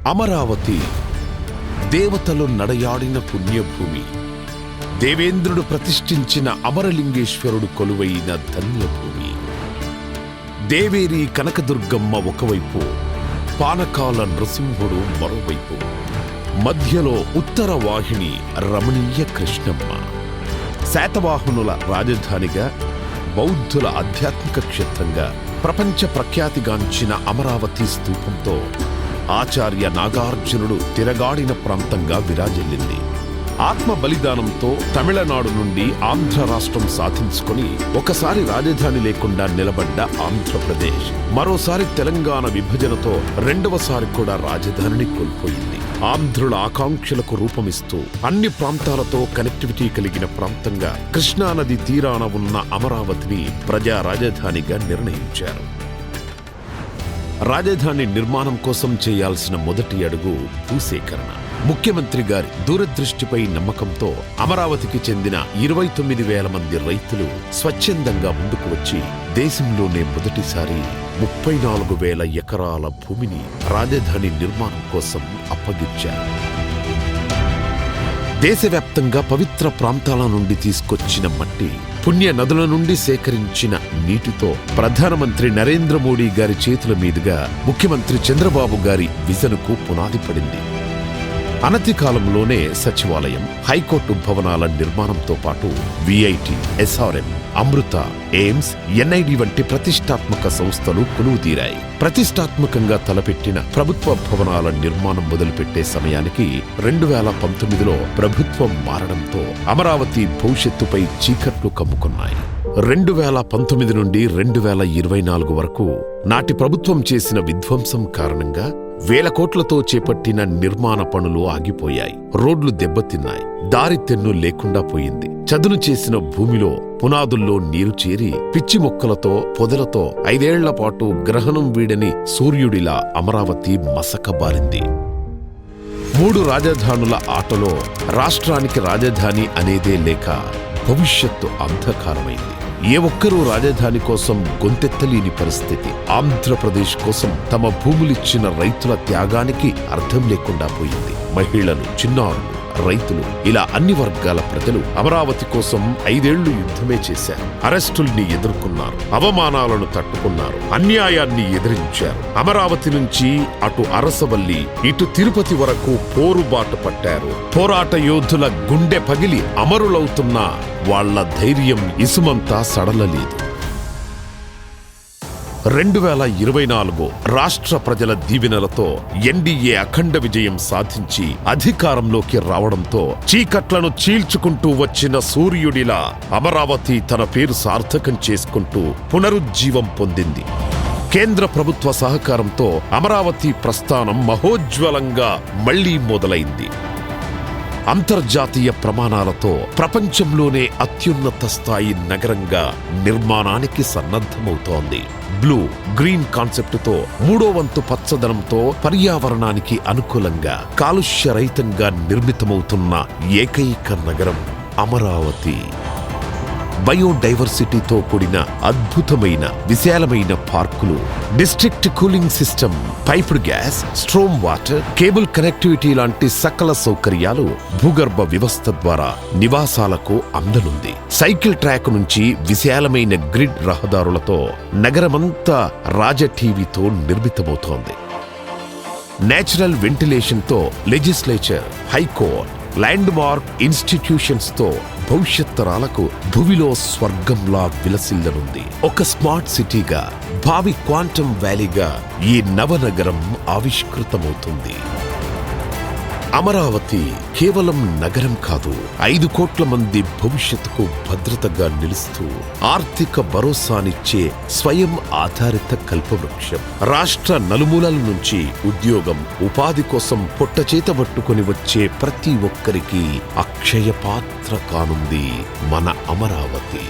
అమరావతి దేవతలు నడయాడిన పుణ్యభూమి. దేవేంద్రుడు ప్రతిష్ఠించిన అమరలింగేశ్వరుడు కొలువైన ధన్యభూమి. దేవేరి కనకదుర్గమ్మ ఒకవైపు, పానకాల నృసింహుడు మరోవైపు, మధ్యలో ఉత్తర వాహిని రమణీయ కృష్ణమ్మ. శాతవాహనుల రాజధానిగా, బౌద్ధుల ఆధ్యాత్మిక క్షేత్రంగా ప్రపంచ ప్రఖ్యాతిగాంచిన అమరావతి స్తూపంతో ఆచార్య నాగార్జునుడు తిరగాడిన ప్రాంతంగా విరాజిల్లింది. ఆత్మ బలిదానంతో తమిళనాడు నుండి ఆంధ్ర రాష్ట్రం సాధించుకొని ఒకసారి రాజధాని లేకుండా నిలబడ్డ ఆంధ్రప్రదేశ్ మరోసారి తెలంగాణ విభజనతో రెండవసారి కూడా రాజధానిని కోల్పోయింది. ఆంధ్రుల ఆకాంక్షలకు రూపమిస్తూ అన్ని ప్రాంతాలతో కనెక్టివిటీ కలిగిన ప్రాంతంగా కృష్ణానది తీరాన ఉన్న అమరావతిని ప్రజా రాజధానిగా నిర్ణయించారు. రాజధాని నిర్మాణం కోసం చేయాల్సిన మొదటి అడుగు భూసేకరణ. ముఖ్యమంత్రి గారి దూరదృష్టిపై నమ్మకంతో అమరావతికి చెందిన 29,000 మంది రైతులు స్వచ్ఛందంగా ముందుకు వచ్చి దేశంలోనే మొదటిసారి 34,000 ఎకరాల భూమిని రాజధాని నిర్మాణం కోసం అప్పగించారు. దేశవ్యాప్తంగా పవిత్ర ప్రాంతాల నుండి తీసుకొచ్చిన మట్టి, పుణ్య నదుల నుండి సేకరించిన నీటితో ప్రధానమంత్రి నరేంద్ర మోడీ గారి చేతుల మీదుగా ముఖ్యమంత్రి చంద్రబాబు గారి విజన్కు పునాది పడింది. అనతి కాలంలోనే సచివాలయం, హైకోర్టు భవనాల నిర్మాణంతో పాటు విఐటి, ఎస్ఆర్ఎం, అమృత, ఎయిమ్స్, ఎన్ఐడి వంటి ప్రతిష్టాత్మక సంస్థలు కొలువుతీరాయి. ప్రతిష్టాత్మకంగా తలపెట్టిన ప్రభుత్వ భవనాల నిర్మాణం మొదలుపెట్టే సమయానికి 2019లో ప్రభుత్వం మారడంతో అమరావతి భవిష్యత్తుపై చీకట్లు కమ్ముకున్నాయి. 2019 నుండి 2024 వరకు నాటి ప్రభుత్వం చేసిన విధ్వంసం కారణంగా వేల కోట్లతో చేపట్టిన నిర్మాణ పనులు ఆగిపోయాయి. రోడ్లు దెబ్బతిన్నాయి. దారి తెన్ను లేకుండా పోయింది. చదును చేసిన భూమిలో పునాదుల్లో నీరు చేరి పిచ్చి మొక్కలతో, పొదలతో 5 ఏళ్ల పాటు గ్రహణం వీడని సూర్యుడిలా అమరావతి మసకబారింది. 3 రాజధానుల ఆటలో రాష్ట్రానికి రాజధాని అనేదే లేక భవిష్యత్తు అంధకారమైంది. ఏ ఒక్కరూ రాజధాని కోసం గొంతెత్తలేని పరిస్థితి. ఆంధ్రప్రదేశ్ కోసం తమ భూములిచ్చిన రైతుల త్యాగానికి అర్థం లేకుండా పోయింది. మహిళలు, చిన్నారులు, రైతులు, ఇలా అన్ని వర్గాల ప్రజలు అమరావతి కోసం 5 ఏళ్లు యుద్ధమే చేశారు. అరెస్టుల్ని ఎదుర్కొన్నారు, అవమానాలను తట్టుకున్నారు, అన్యాయాన్ని ఎదిరించారు. అమరావతి నుంచి అటు అరసవల్లి, ఇటు తిరుపతి వరకు పోరుబాటు పట్టారు. పోరాట యోధుల గుండె పగిలి అమరులవుతున్న వాళ్ల ధైర్యం ఇసుమంతా సడలలేదు. 2024 రాష్ట్ర ప్రజల దీవెనలతో ఎన్డీఏ అఖండ విజయం సాధించి అధికారంలోకి రావడంతో చీకట్లను చీల్చుకుంటూ వచ్చిన సూర్యుడిలా అమరావతి తన పేరు సార్థకం చేసుకుంటూ పునరుజ్జీవం పొందింది. కేంద్ర ప్రభుత్వ సహకారంతో అమరావతి ప్రస్థానం మహోజ్వలంగా మళ్లీ మొదలైంది. అంతర్జాతీయ ప్రమాణాలతో ప్రపంచంలోనే అత్యున్నత స్థాయి నగరంగా నిర్మాణానికి సన్నద్ధమవుతోంది. బ్లూ గ్రీన్ కాన్సెప్టుతో 3వ వంతు పచ్చదనంతో పర్యావరణానికి అనుకూలంగా కాలుష్యరహితంగా నిర్మితమవుతున్న ఏకైక నగరం అమరావతి. బయోడైవర్సిటీతో కూడిన అద్భుతమైన విశాలమైన పార్కులు, district cooling system, piped gas, storm water, cable connectivity లాంటి సకల సౌకర్యాలు భూగర్భ వ్యవస్థ ద్వారా నివాసాలకు అందనుంది. సైకిల్ ట్రాక్ నుంచి విశాలమైన గ్రిడ్ రహదారులతో నగరమంతా రాజటీవీతో నిర్మితమవుతోంది. నేచురల్ వెంటిలేషన్తో legislature, high court, landmark institutions తో భవిష్యత్ తరాలకు భూమిలో స్వర్గంలా విలసిల్లనుంది. ఒక స్మార్ట్ సిటీగా, భావి క్వాంటమ్ వ్యాలీగా ఈ నవనగరం ఆవిష్కృతమవుతుంది. అమరావతి కేవలం నగరం కాదు, 5 కోట్ల మంది భవిష్యత్తుకు భద్రతగా నిలుస్తూ ఆర్థిక భరోసానిచ్చే స్వయం ఆధారిత కల్పవృక్షం. రాష్ట్ర నలుమూలల నుంచి ఉద్యోగం, ఉపాధి కోసం పొట్టచేతబట్టుకొని వచ్చే ప్రతి ఒక్కరికి అక్షయ పాత్ర కానుంది మన అమరావతి.